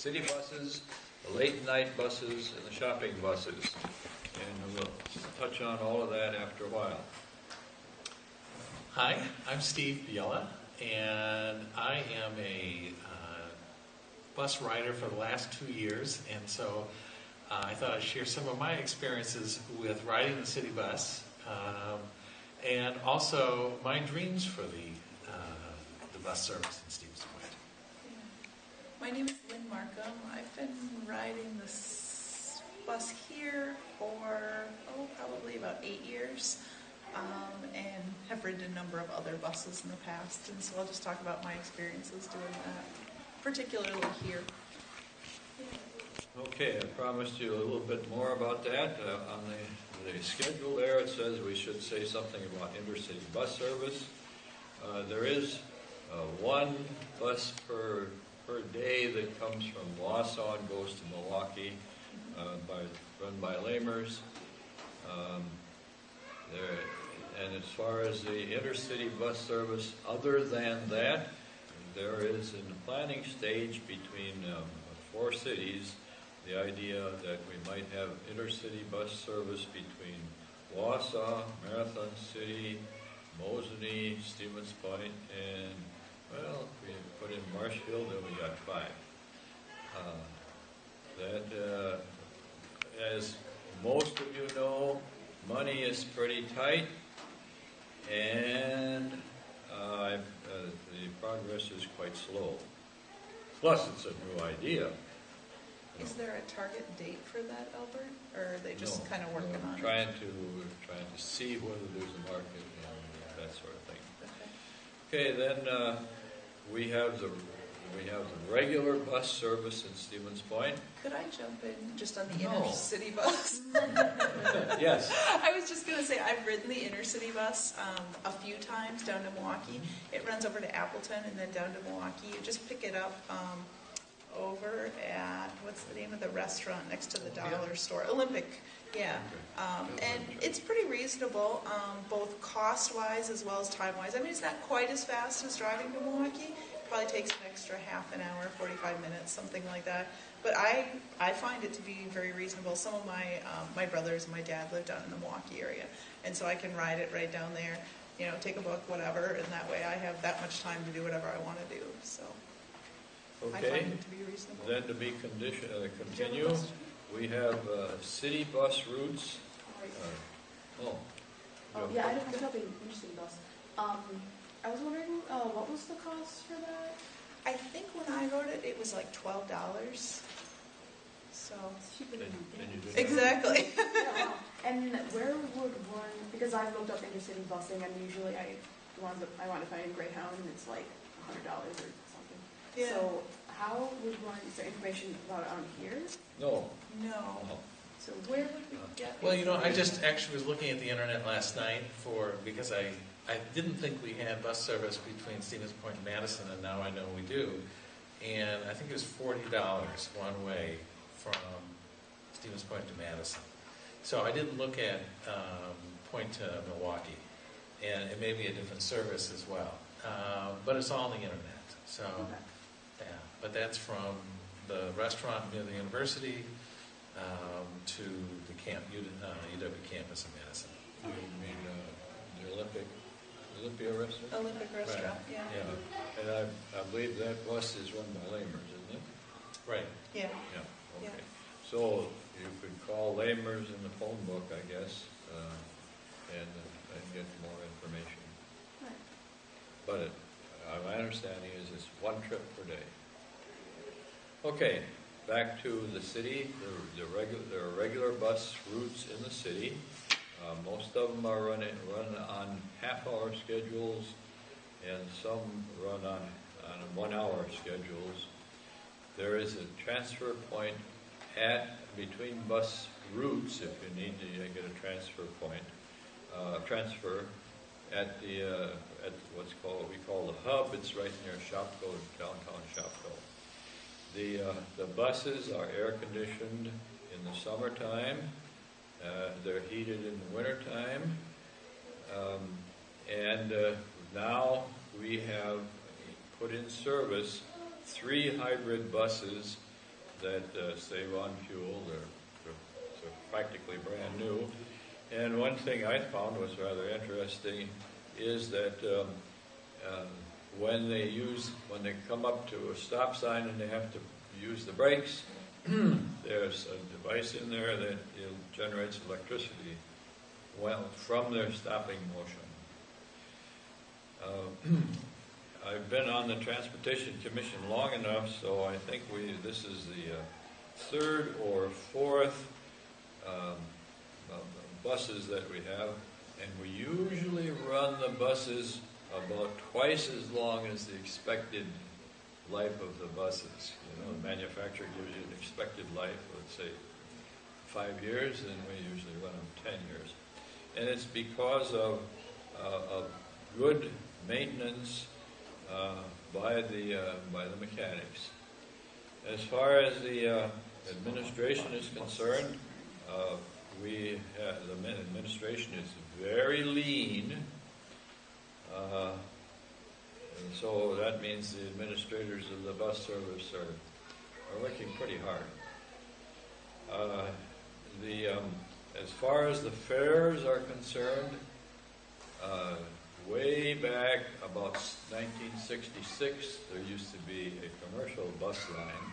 city buses, the late night buses, and the shopping buses. And we'll touch on all of that after a while. Hi, I'm Steve Bjella, and I am a bus rider for the last 2 years, and so I thought I'd share some of my experiences with riding the city bus, and also my dreams for the bus service in Stevens Point. My name is Lynn Markham. I've been riding this bus here for, probably about 8 years, and have ridden a number of other buses in the past, and so I'll just talk about my experiences doing that, particularly here. Okay, I promised you a little bit more about that. On the schedule there, it says we should say something about intercity bus service. There is one bus per day that comes from Wausau and goes to Milwaukee, run by Lamers. And as far as the intercity bus service, other than that, there is in the planning stage between 4 cities the idea that we might have intercity bus service between Wausau, Marathon City, Mosinee, Stevens Point, and, well, if we put in Marshfield, then we got 5. As most of you know, money is pretty tight, and the progress is quite slow. Plus, it's a new idea. Is there a target date for that, Elbert, or are they just kind of working on it? Trying to see whether there's a market and that sort of thing. Okay, then we have the regular bus service in Stevens Point. Could I jump in just on the intercity bus? Yes. I was just going to say I've ridden the intercity bus a few times down to Milwaukee. It runs over to Appleton and then down to Milwaukee. You just pick it up over at, what's the name of the restaurant next to the dollar store? Olympic, yeah. And it's pretty reasonable, both cost-wise as well as time-wise. I mean, it's not quite as fast as driving to Milwaukee. Probably takes an extra half an hour, 45 minutes, something like that. But I find it to be very reasonable. Some of my brothers and my dad live down in the Milwaukee area, and so I can ride it right down there, take a book, whatever, and that way I have that much time to do whatever I want to do. So I Okay, find it to be reasonable. then to be continue, we have city bus routes. Yeah, I don't have an interesting bus. I was wondering, what was the cost for that? I think when I wrote it, it was like $12. So It's cheaper than Then you do exactly. Yeah, wow. And where would one? Because I've looked up intercity busing, and usually I want to find in Greyhound, and it's like $100 or something. Yeah. So how would one? Is there information about it on here? No. So where would we get? Well, I just actually was looking at the internet last night because I didn't think we had bus service between Stevens Point and Madison, and now I know we do. And I think it was $40 one way from Stevens Point to Madison. So I didn't look at Point to Milwaukee, and it may be a different service as well. But it's all on the internet. So, yeah. But that's from the restaurant near the university to the UW campus in Madison. You mean the Olympia restaurant? Olympic restaurant, Right. yeah. Yeah, and I believe that bus is run by Lamers, isn't it? Right. Yeah. Yeah, okay. Yeah. So you could call Lamers in the phone book, I guess, and get more information. Right. But my understanding is it's one trip per day. Okay, back to the city. There are regular bus routes in the city. Most of them are run on half-hour schedules, and some run on 1-hour schedules. There is a transfer point between bus routes if you need to get a transfer point. Transfer at what's we call the hub. It's right near Shopko, downtown Shopko. The buses are air conditioned in the summertime. They're heated in the wintertime. And now we have put in service 3 hybrid buses that save on fuel. They're practically brand new. And one thing I found was rather interesting is that when they come up to a stop sign and they have to use the brakes, there's a device in there that generates electricity from their stopping motion. I've been on the Transportation Commission long enough, so I think this is the third or fourth buses that we have, and we usually run the buses about twice as long as the expected life of the buses. The manufacturer gives you an expected life, let's say 5 years, and we usually run them 10 years. And it's because of good maintenance by the mechanics. As far as the administration is concerned, the administration is very lean, and so that means the administrators of the bus service are working pretty hard. As far as the fares are concerned, way back about 1966, there used to be a commercial bus line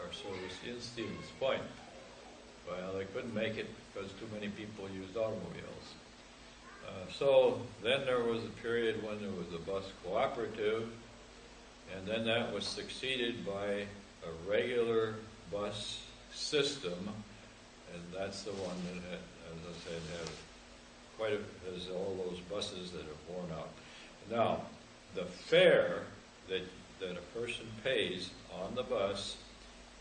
or service in Stevens Point. Well, they couldn't make it because too many people used automobiles. So then there was a period when there was a bus cooperative, and then that was succeeded by a regular bus system, and that's the one that, as I said, has all those buses that have worn out. Now, the fare that a person pays on the bus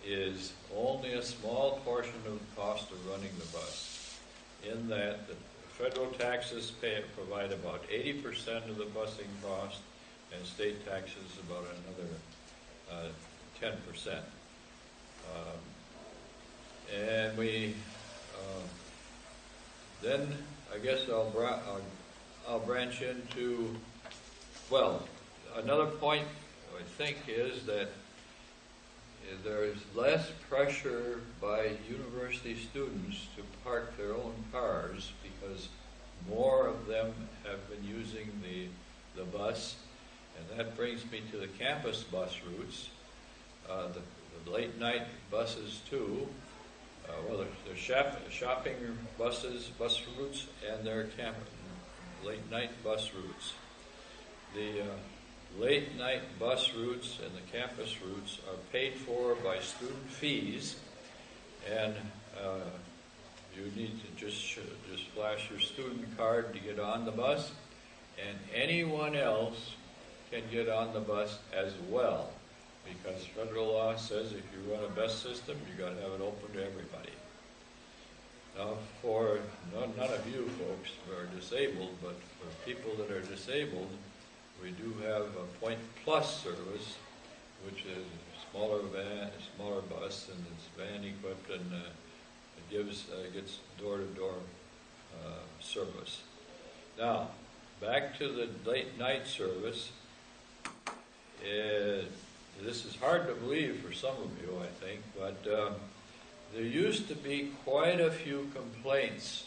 is only a small portion of the cost of running the bus, in that the federal taxes provide about 80% of the busing cost, and state taxes about another 10%. And then I guess I'll branch into, well, another point I think is that there's less pressure by university students to park their own cars because more of them have been using the bus, and that brings me to the campus bus routes, the late night buses too. They're shopping bus routes, and their late night bus routes. The late night bus routes and the campus routes are paid for by student fees, and you need to just flash your student card to get on the bus, and anyone else can get on the bus as well, because federal law says if you run a bus system, you got to have it open to everybody. Now, for none of you folks who are disabled, but for people that are disabled, we do have a Point Plus service, which is a smaller bus, and it's van equipped, and it gets door-to-door service. Now, back to the late night service. This is hard to believe for some of you, I think, but there used to be quite a few complaints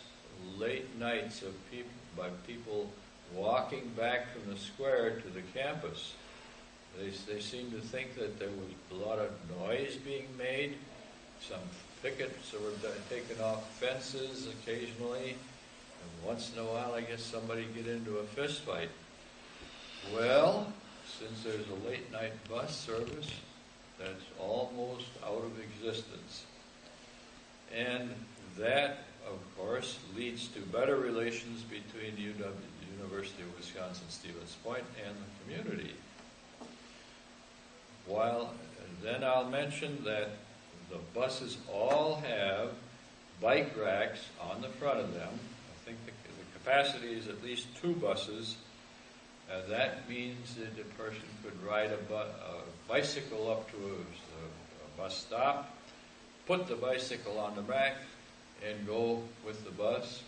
late nights by people walking back from the square to the campus. They seemed to think that there was a lot of noise being made. Some pickets were taking off fences occasionally, and once in a while I guess somebody get into a fist fight. Well, since there's a late night bus service, that's almost out of existence. And that, of course, leads to better relations between University of Wisconsin-Stevens Point and the community. Then I'll mention that the buses all have bike racks on the front of them. I think the capacity is at least 2 buses. That means that a person could ride a bicycle up to a bus stop, put the bicycle on the rack, and go with the bus,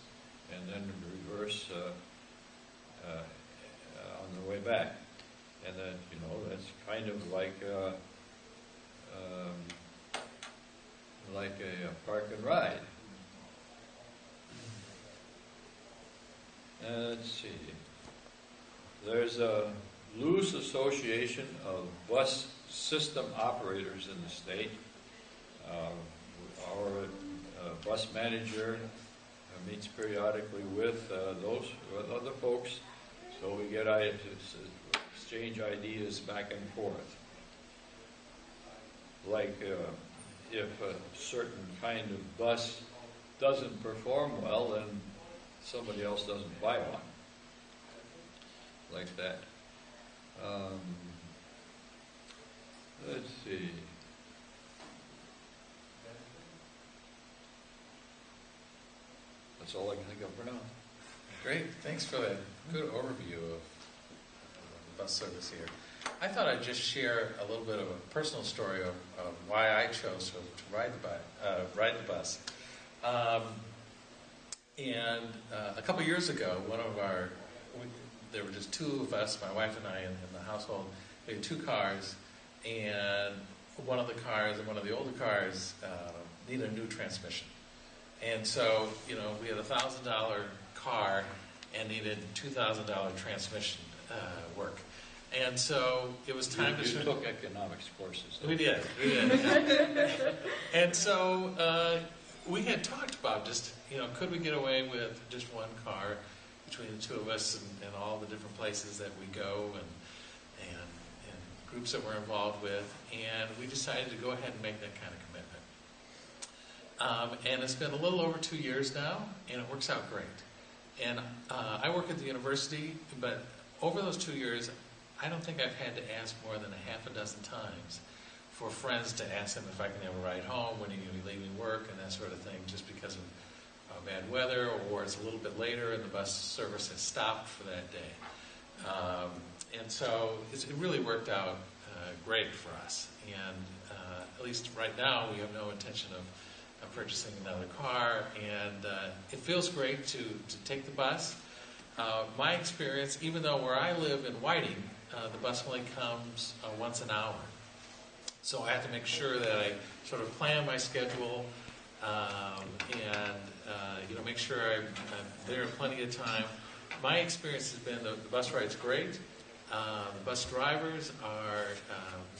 and then reverse on the way back. And then, that's kind of like like a park and ride. Let's see. There's a loose association of bus system operators in the state. Our bus manager meets periodically with with other folks, so we get exchange ideas back and forth. Like if a certain kind of bus doesn't perform well, then somebody else doesn't buy one. Like that. Let's see. That's all I can think of for now. Great, thanks for that good overview of bus service here. I thought I'd just share a little bit of a personal story of why I chose to ride the bus. And a couple years ago, there were just two of us, my wife and I, in the household. We had two cars, and one of the older cars needed a new transmission. And so, we had a $1,000 car and needed $2,000 transmission work. And so it was time You took economics courses. We did. And so we had talked about just, could we get away with just one car between the two of us and all the different places that we go and groups that we're involved with. And we decided to go ahead and make that kind of commitment. And it's been a little over 2 years now, and it works out great. And I work at the university, but over those 2 years, I don't think I've had to ask more than a half a dozen times for friends to ask them if I can have a ride home, when are you going to be leaving work, and that sort of thing, just because of bad weather, or it's a little bit later and the bus service has stopped for that day. And so it really worked out great for us. And at least right now, we have no intention of purchasing another car, and it feels great to take the bus. My experience, even though where I live in Whiting, the bus only comes once an hour. So I have to make sure that I sort of plan my schedule and make sure I'm there in plenty of time. My experience has been the bus ride's great. The bus drivers are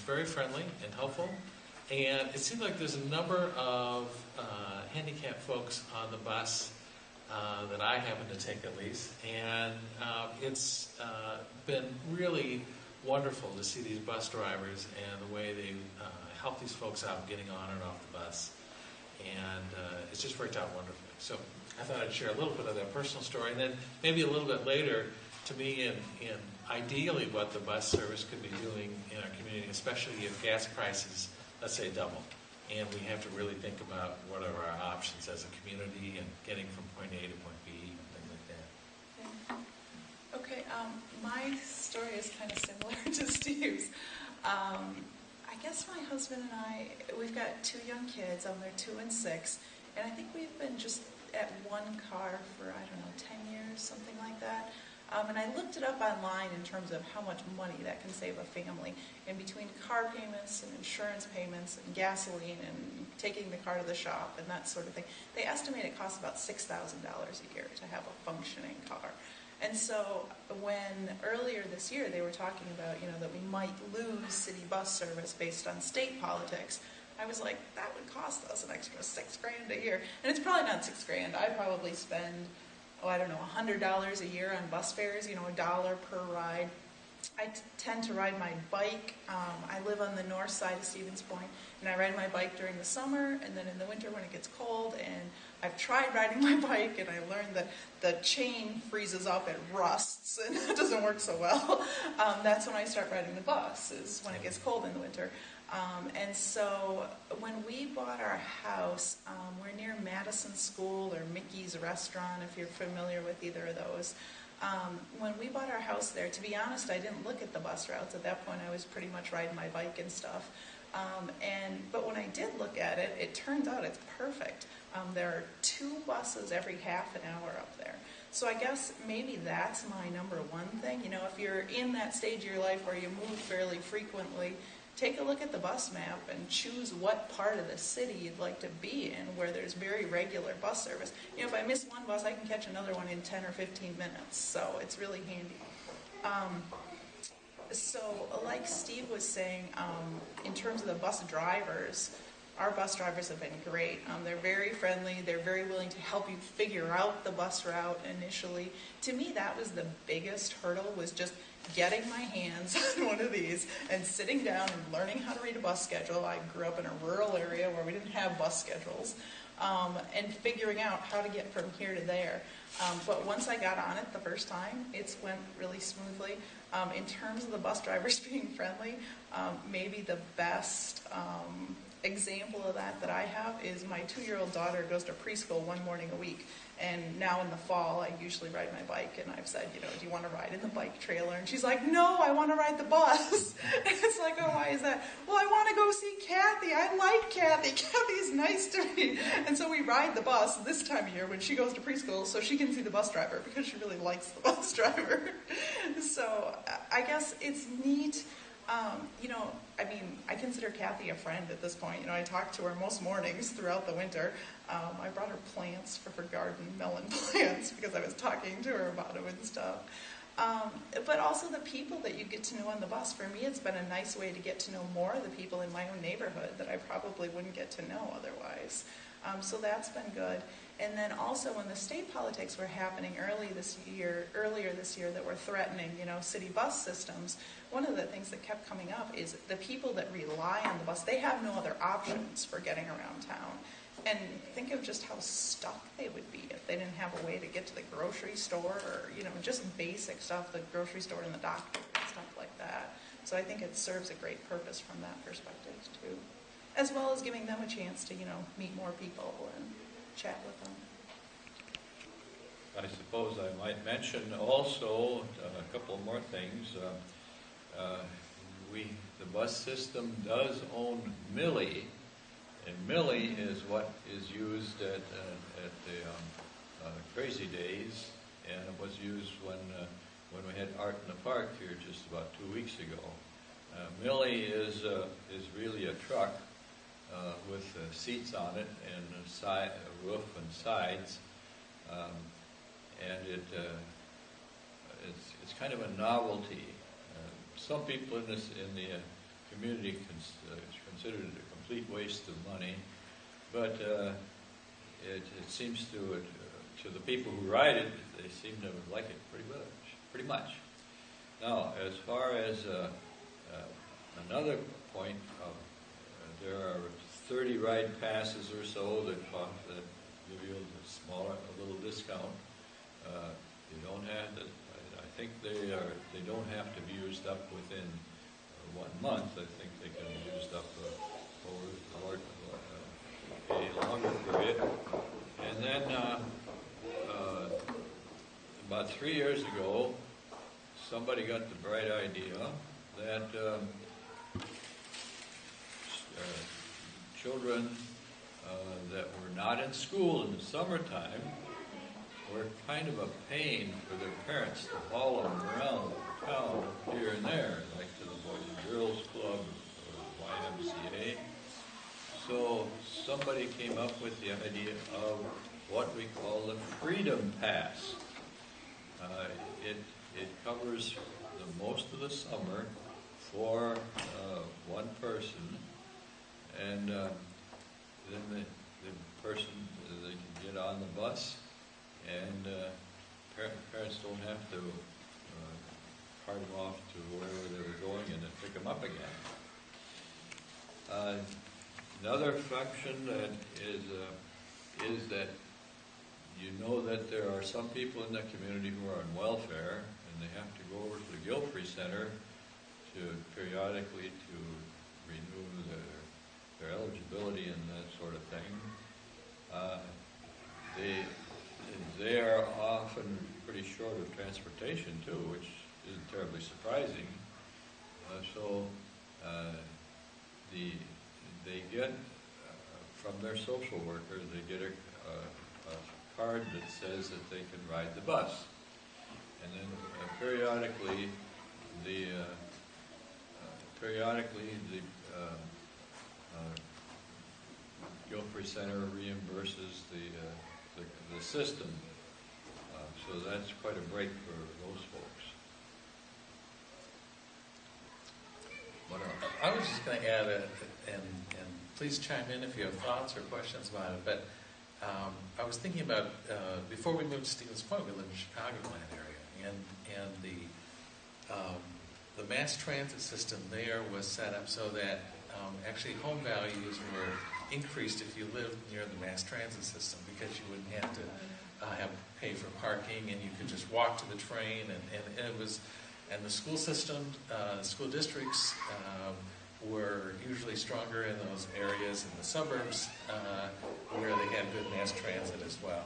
very friendly and helpful. And it seems like there's a number of handicapped folks on the bus that I happen to take at least. And it's been really wonderful to see these bus drivers and the way they help these folks out getting on and off the bus. And it's just worked out wonderfully. So I thought I'd share a little bit of that personal story. And then maybe a little bit later, to me, in ideally what the bus service could be doing in our community, especially if gas prices, let's say, double. And we have to really think about what are our options as a community and getting from point A to point B and things like that. Okay, my story is kind of similar to Steve's. I guess my husband and I, we've got two young kids, they're 2 and 6, and I think we've been just at one car for, 10 years, something like that. And I looked it up online in terms of how much money that can save a family in between car payments and insurance payments and gasoline and taking the car to the shop and that sort of thing. They estimate it costs about $6,000 a year to have a functioning car. And so when earlier this year they were talking about, that we might lose city bus service based on state politics, I was like, that would cost us an extra $6,000 a year. And it's probably not $6,000. I probably spend $100 a year on bus fares, $1 per ride. I tend to ride my bike. I live on the north side of Stevens Point, and I ride my bike during the summer, and then in the winter when it gets cold, and I've tried riding my bike, and I learned that the chain freezes up, it rusts, and it doesn't work so well. That's when I start riding the bus, is when it gets cold in the winter. And so when we bought our house, we're near Madison School or Mickey's Restaurant, if you're familiar with either of those. When we bought our house there, to be honest, I didn't look at the bus routes. At that point, I was pretty much riding my bike and stuff. But when I did look at it, it turns out it's perfect. There are 2 buses every half an hour up there. So I guess maybe that's my number one thing. If you're in that stage of your life where you move fairly frequently, take a look at the bus map and choose what part of the city you'd like to be in where there's very regular bus service. You know, if I miss one bus, I can catch another one in 10 or 15 minutes, so it's really handy. So like Steve was saying, in terms of the bus drivers, our bus drivers have been great. They're very friendly. They're very willing to help you figure out the bus route initially. To me, that was the biggest hurdle, was just getting my hands on one of these and sitting down and learning how to read a bus schedule. I grew up in a rural area where we didn't have bus schedules, and figuring out how to get from here to there. But once I got on it the first time, it went really smoothly. In terms of the bus drivers being friendly, maybe the best example of that I have is my 2-year-old daughter goes to preschool one morning a week, and now in the fall I usually ride my bike, and I've said, you know, do you want to ride in the bike trailer? And she's like, no, I want to ride the bus. And it's like, oh, why is that? Well, I want to go see Kathy. I like Kathy. Kathy's nice to me. And so we ride the bus this time of year when she goes to preschool so she can see the bus driver, because she really likes the bus driver. So I guess it's neat. You know, I mean, I consider Kathy a friend at this point. You know, I talk to her most mornings throughout the winter. I brought her plants for her garden, melon plants, because I was talking to her about them and stuff. But also the people that you get to know on the bus. For me, it's been a nice way to get to know more of the people in my own neighborhood that I probably wouldn't get to know otherwise. So that's been good. And then also when the state politics were happening earlier this year that were threatening, you know, city bus systems, one of the things that kept coming up is the people that rely on the bus, they have no other options for getting around town. And think of just how stuck they would be if they didn't have a way to get to the grocery store, or, you know, just basic stuff, the grocery store and the doctor and stuff like that. So I think it serves a great purpose from that perspective too, as well as giving them a chance to, you know, meet more people and chat with them. I suppose I might mention also a couple more things. The bus system does own Millie, and Millie is what is used at the Crazy Days, and it was used when we had Art in the Park here just about 2 weeks ago. Millie is really a truck with seats on it and a roof and sides, and it's kind of a novelty. Some people in the community consider it a complete waste of money, but it seems to the people who ride it, they seem to like it pretty much. Now, as far as another point, there are 30 ride passes or so that give you a little discount. You don't have to. I think they don't have to be used up within 1 month. I think they can be used up over a longer period. And then about 3 years ago, somebody got the bright idea that children that were not in school in the summertime were kind of a pain for their parents to haul them around town here and there, like to the Boys and Girls Club or YMCA. So somebody came up with the idea of what we call the Freedom Pass. It covers the most of the summer for one person, and then the person, they can get on the bus, and parents don't have to cart them off to wherever they were going and then pick them up again. Another function that is that you know that there are some people in the community who are on welfare, and they have to go over to the Guilt-Free Center periodically to renew their eligibility and that sort of thing. They are often pretty short of transportation too, which isn't terribly surprising. They get from their social worker, they get a card that says that they can ride the bus, and then periodically periodically the Guilford Center reimburses the system, so that's quite a break for those folks. What else? I was just going to add, and please chime in if you have thoughts or questions about it, but I was thinking about, before we moved to Stevens Point, we lived in the Chicagoland area, and the mass transit system there was set up so that actually home values were increased if you lived near the mass transit system, because you wouldn't have to pay for parking, and you could just walk to the train, and it was, and the school system, the school districts were usually stronger in those areas in the suburbs where they had good mass transit as well.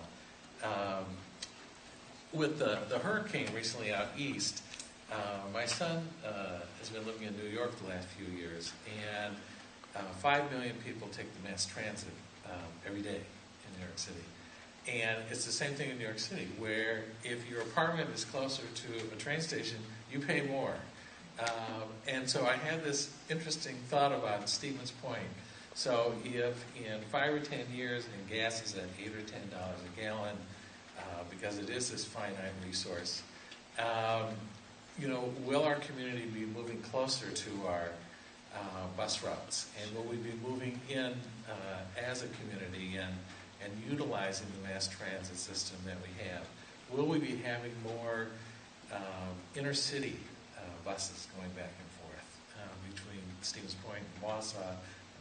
With the hurricane recently out east, my son has been living in New York the last few years, and 5 million people take the mass transit every day in New York City. And it's the same thing in New York City, where if your apartment is closer to a train station, you pay more. And so I had this interesting thought about Stevens Point. So if in 5 or 10 years, and gas is at $8 or $10 a gallon, because it is this finite resource, will our community be moving closer to our bus routes? And will we be moving in as a community and utilizing the mass transit system that we have? Will we be having more inner-city buses going back and forth between Stevens Point and Wausau,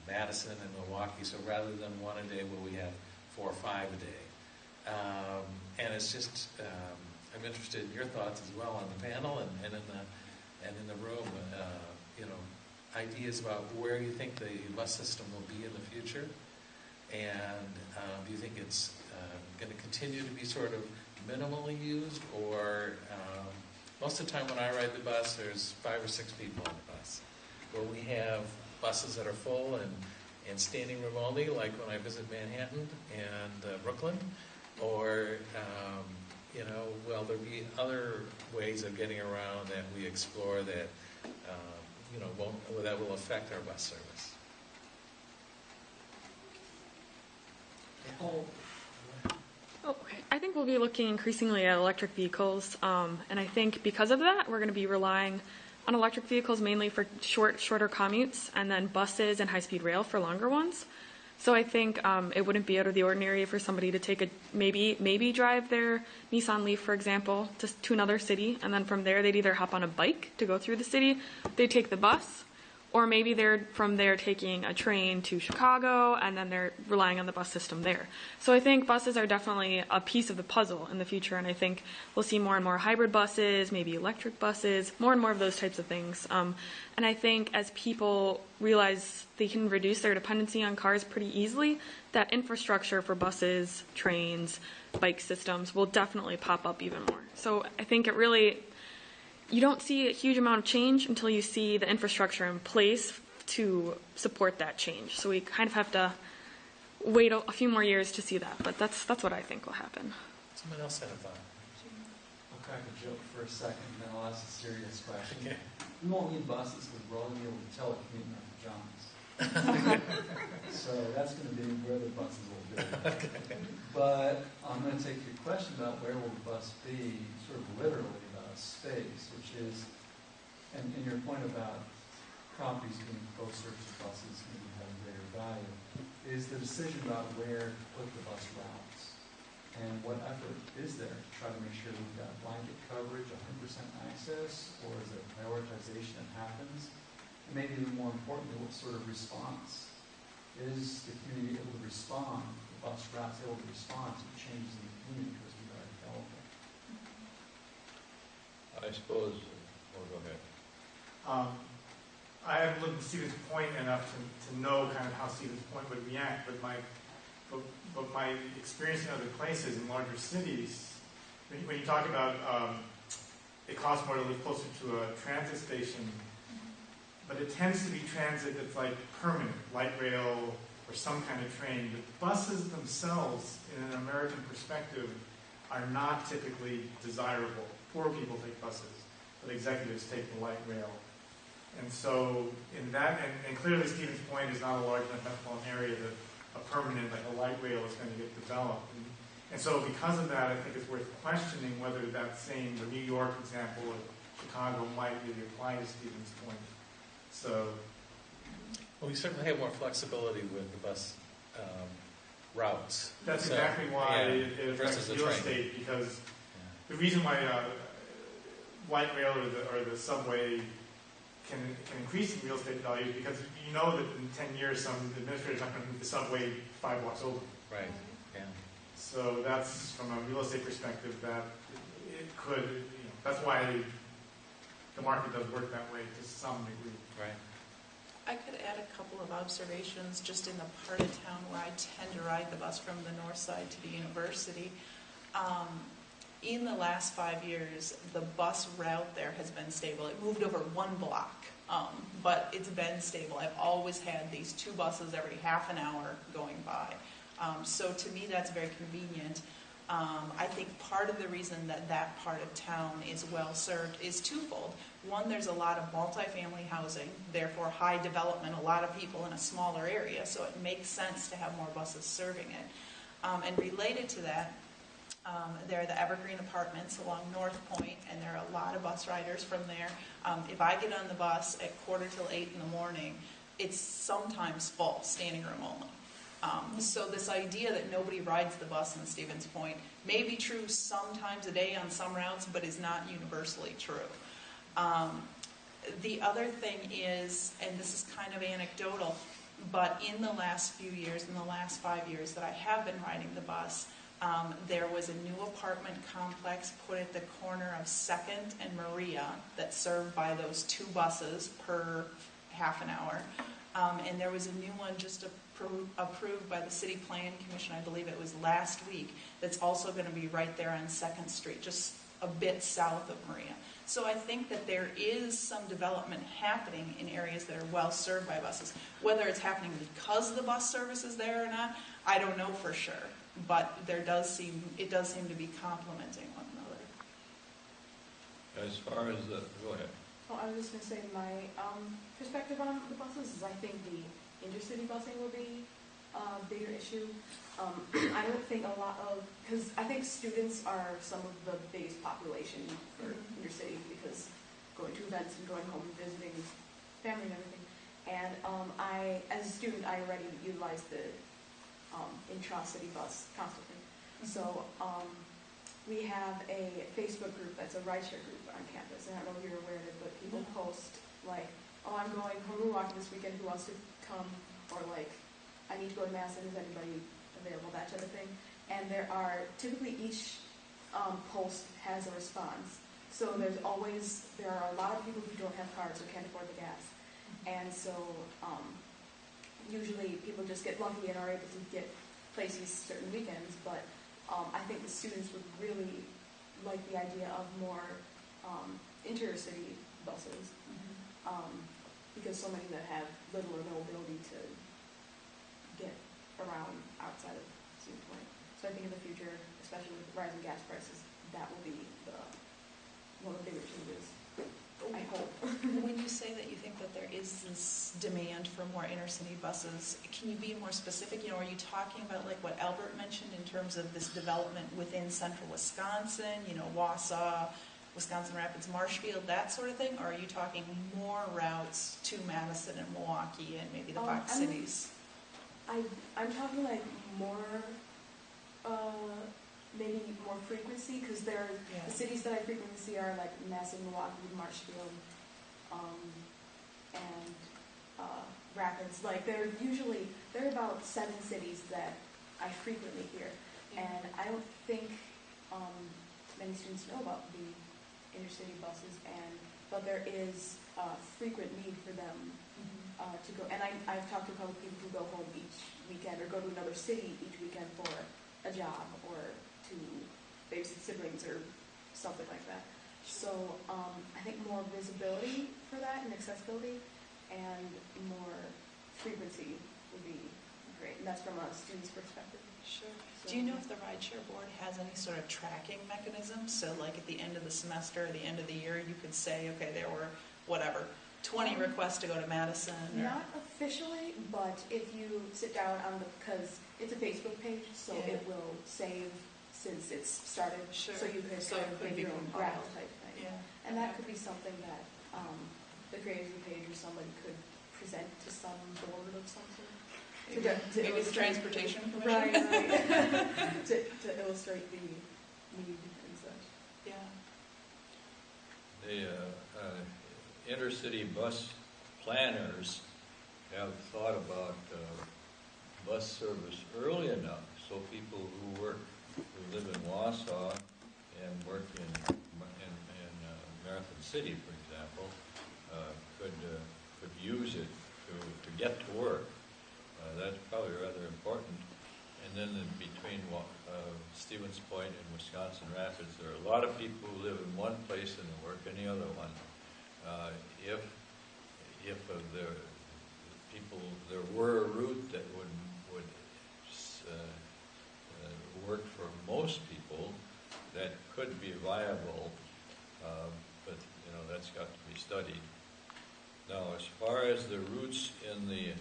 Madison and Milwaukee? So rather than 1 a day, will we have 4 or 5 a day? And it's just, I'm interested in your thoughts as well on the panel and in the room. Ideas about where you think the bus system will be in the future, and do you think it's going to continue to be sort of minimally used, or most of the time when I ride the bus, there's 5 or 6 people on the bus. Will we have buses that are full and standing room only, like when I visit Manhattan and Brooklyn, or will there be other ways of getting around that we explore that that will affect our bus service? Okay. I think we'll be looking increasingly at electric vehicles, and I think because of that, we're going to be relying on electric vehicles mainly for shorter commutes, and then buses and high-speed rail for longer ones. So I think it wouldn't be out of the ordinary for somebody to take maybe drive their Nissan Leaf, for example, to another city, and then from there they'd either hop on a bike to go through the city, they'd take the bus, or maybe they're from there taking a train to Chicago, and then they're relying on the bus system there. So I think buses are definitely a piece of the puzzle in the future, and I think we'll see more and more hybrid buses, maybe electric buses, more and more of those types of things. And I think as people realize they can reduce their dependency on cars pretty easily, that infrastructure for buses, trains, bike systems will definitely pop up even more. So I think you don't see a huge amount of change until you see the infrastructure in place to support that change. So we kind of have to wait a few more years to see that, but that's what I think will happen. Someone else had a thought. I'll crack a joke for a second, and then I'll ask a serious question. Okay. We won't need buses because we're all going to be able to telecommute in our pajamas. So that's going to be where the buses will be. Okay. But I'm going to take your question about where will the bus be, sort of literally about space, which is, and your point about properties being closer to buses and having greater value, is the decision about where to put the bus routes. And what effort is there to try to make sure we've got blanket coverage, 100% access, or is there prioritization that happens? And maybe even more importantly, what sort of response? Is the community able to respond, the bus routes able to respond to changes in the community as we are developing? I suppose, go ahead. I haven't lived in Stevens Point enough to know kind of how Stevens Point would react, but my experience in other places, in larger cities, when you talk about it costs more to live closer to a transit station, but it tends to be transit that's like permanent, light rail or some kind of train. The buses themselves, in an American perspective, are not typically desirable. Poor people take buses, but executives take the light rail. And so in that, and clearly Stevens Point is not a large enough metropolitan area that a permanent, like a light rail is going to get developed. And so because of that, I think it's worth questioning whether that same, the New York example of Chicago might really apply to Stevens Point. So. Well, we certainly have more flexibility with the bus routes. That's So, exactly why yeah, it affects versus the real train. estate, because the reason why light rail or the subway can increase in real estate value is because you know that in 10 years some administrator's not going to move the subway 5 blocks over. Right, yeah. So that's, from a real estate perspective, that it could, that's why the market does work that way to some degree. Right. I could add a couple of observations just in the part of town where I tend to ride the bus from the north side to the university. In the last 5 years, the bus route there has been stable. It moved over 1 block, but it's been stable. I've always had these 2 buses every half an hour going by. So to me, that's very convenient. I think part of the reason that that part of town is well served is twofold. One, there's a lot of multifamily housing, therefore high development, a lot of people in a smaller area, so it makes sense to have more buses serving it. And related to that, there are the Evergreen Apartments along North Point, and there are a lot of bus riders from there. If I get on the bus at 7:45 in the morning, it's sometimes full, standing room only. So this idea that nobody rides the bus in Stevens Point may be true sometimes a day on some routes, but is not universally true. The other thing is, and this is kind of anecdotal, but in the last few years, in the last 5 years that I have been riding the bus, there was a new apartment complex put at the corner of 2nd and Maria that's served by those 2 buses per half an hour. And there was a new one just approved by the City Plan Commission, I believe it was last week, that's also going to be right there on 2nd Street, just a bit south of Maria. So I think that there is some development happening in areas that are well served by buses. Whether it's happening because the bus service is there or not, I don't know for sure. But it does seem to be complementing one another. As far as the, go ahead. Well, I was just going to say my perspective on the buses is I think the intercity busing will be a bigger issue. I don't think a lot of, because I think students are some of the biggest population for intercity because going to events and going home and visiting family and everything. And as a student, I already utilize the intra-city bus constantly. So we have a Facebook group that's a rideshare group on campus, and I don't know if you're aware of it, but people post like, oh, I'm going home to Milwaukee this weekend, who wants to come? Or like, I need to go to Madison, is anybody available, that type of thing. And there are, typically each post has a response. So there are a lot of people who don't have cars or can't afford the gas. And so usually people just get lucky and are able to get places certain weekends, but I think the students would really like the idea of more intercity buses, because so many that have little or no ability to get around outside of Stevens Point. So I think in the future, especially with rising gas prices, that will be one of the bigger changes. I hope. When you say that you think that there is this demand for more intercity buses, can you be more specific? Are you talking about like what Elbert mentioned in terms of this development within central Wisconsin, Wausau, Wisconsin Rapids, Marshfield, that sort of thing? Or are you talking more routes to Madison and Milwaukee and maybe the Fox cities? I'm talking like more, maybe more frequency, because the cities that I frequently see are like Madison, Milwaukee, Marshfield, and Rapids. Like there are about 7 cities that I frequently hear, and I don't think many students know about the intercity buses, but there is frequent need for them to go. And I've talked to a couple of people who go home each weekend or go to another city each weekend for a job or to babysit siblings or something like that. So I think more visibility for that and accessibility and more frequency would be great. And that's from a student's perspective. Sure. So, do you know if the rideshare board has any sort of tracking mechanism? So like at the end of the semester or the end of the year, you could say, okay, there were, 20 20 requests to go to Madison. Or, Not officially, but if you sit down on because it's a Facebook page, so Yeah. it will save since it's started. Sure. So you could So kind it of could make be your own compiled. graph type thing. yeah. And that could be something that the creators of the page or somebody could present to some board of some sort. Maybe, to maybe the illustrate- Transportation Commission. Right, right. to illustrate the need and such. Yeah. The intercity bus planners have thought about bus service early enough so people who live in Wausau and work in Marathon City, for example, could use it to get to work. That's probably rather important. And then between Stevens Point and Wisconsin Rapids, there are a lot of people who live in one place and work in the other one. If there were a route that would work for most people, that could be viable, but that's got to be studied. Now, as far as the routes in the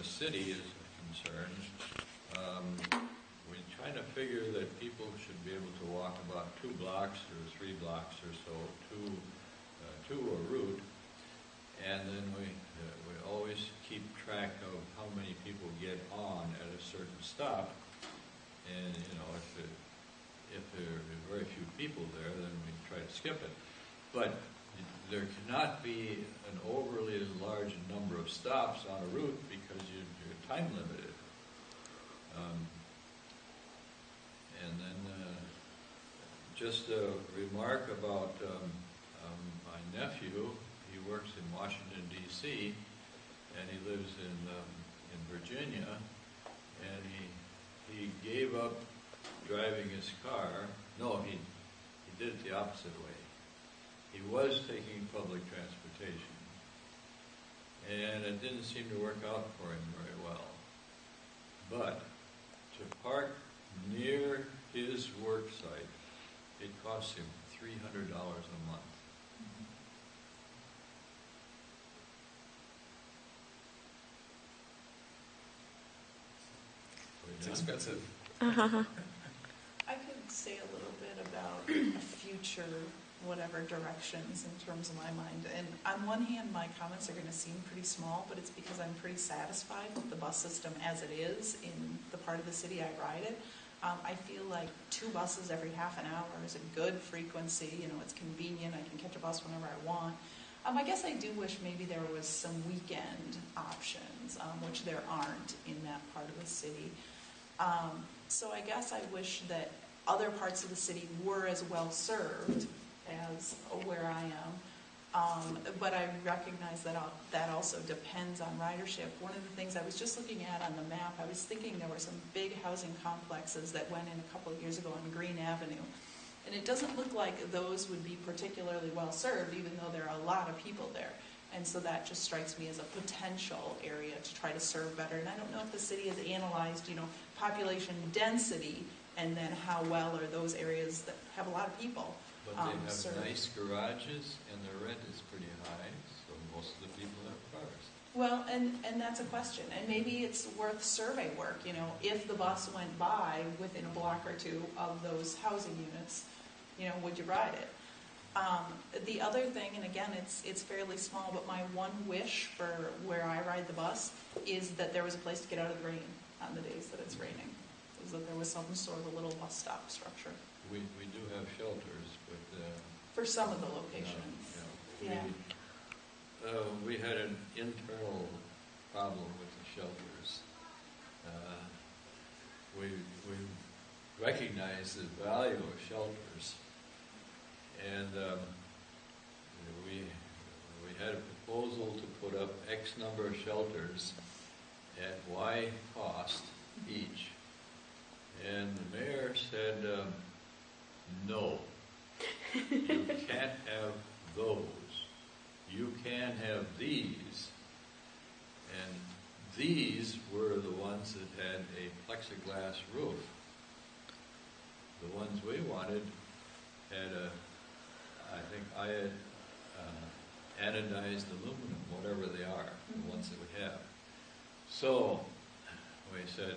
city is concerned, we're trying to figure that people should be able to walk about 2 blocks or 3 blocks or so to a route, and then we always keep track of how many people get on at a certain stop, and if there are very few people there, then we try to skip it. But there cannot be an overly large number of stops on a route because you're time limited. And then just a remark about my nephew. He works in Washington, D.C., and he lives in Virginia, and he gave up driving his car. No, he did it the opposite way. He was taking public transportation, and it didn't seem to work out for him very well. But to park near his work site, it cost him $300 a month. It's expensive. I could say a little bit about future whatever directions in terms of my mind. And on one hand, my comments are going to seem pretty small, but it's because I'm pretty satisfied with the bus system as it is in the part of the city I ride it. I feel like 2 buses every half an hour is a good frequency. It's convenient. I can catch a bus whenever I want. I guess I do wish maybe there was some weekend options, which there aren't in that part of the city. So I guess I wish that other parts of the city were as well served as where I am. But I recognize that also depends on ridership. One of the things I was just looking at on the map, I was thinking there were some big housing complexes that went in a couple of years ago on Green Avenue. And it doesn't look like those would be particularly well served, even though there are a lot of people there. And so that just strikes me as a potential area to try to serve better. And I don't know if the city has analyzed, population density, and then how well are those areas that have a lot of people. But they have served. nice garages, and the rent is pretty high, so most of the people have cars. Well, and that's a question. And maybe it's worth survey work, if the bus went by within a block or 2 of those housing units, would you ride it? The other thing, and again, it's fairly small, but my one wish for where I ride the bus is that there was a place to get out of the rain on the days that it's raining. Is that there was some sort of a little bus stop structure. We do have shelters, but For some of the locations. Yeah. We had an internal problem with the shelters. We recognize the value of shelters, and we had a proposal to put up X number of shelters at Y cost each, and the mayor said, no, you can't have those. You can have these. And these were the ones that had a plexiglass roof. The ones we wanted had I think I had anodized aluminum, whatever they are, the ones that we have. So we said,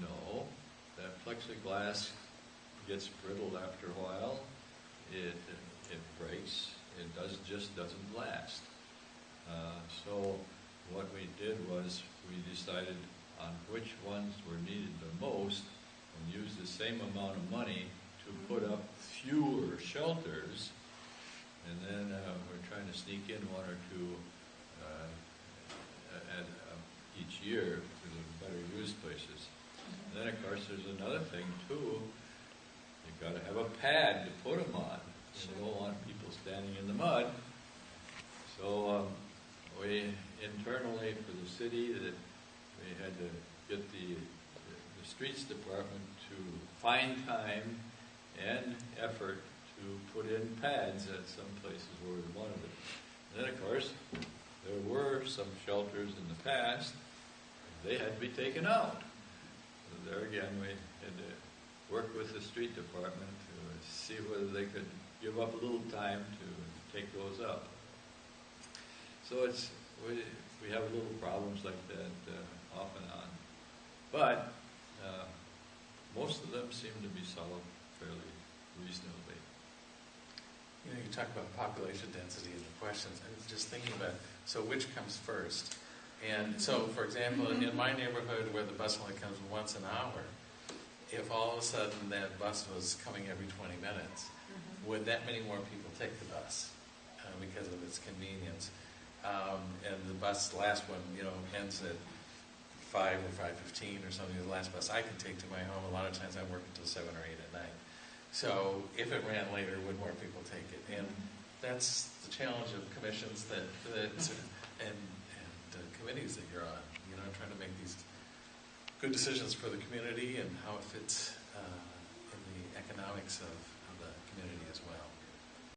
no, that plexiglass gets brittle after a while. It breaks. It just doesn't last. So what we did was we decided on which ones were needed the most and used the same amount of money to put up fewer shelters. And then we're trying to sneak in one or two each year to the better used places. And then, of course, there's another thing, too. You've got to have a pad to put them on. You don't want people standing in the mud. So we internally for the city that we had to get the streets department to find time and effort to put in pads at some places where we wanted it. And then, of course, there were some shelters in the past. They had to be taken out. So there again, we had to work with the street department to see whether they could give up a little time to take those up. So we have little problems like that off and on. But most of them seem to be solved fairly reasonably. You know, you talk about population density and the questions. I was just thinking about, so which comes first? And so, for example, in my neighborhood where the bus only comes once an hour, if all of a sudden that bus was coming every 20 minutes, would that many more people take the bus because of its convenience? And the last one, ends at 5 or 5:15 or something, the last bus I can take to my home. A lot of times I work until 7 or 8 at night. So if it ran later, would more people take it? And that's the challenge of commissions and committees that you're on, trying to make these good decisions for the community and how it fits in the economics of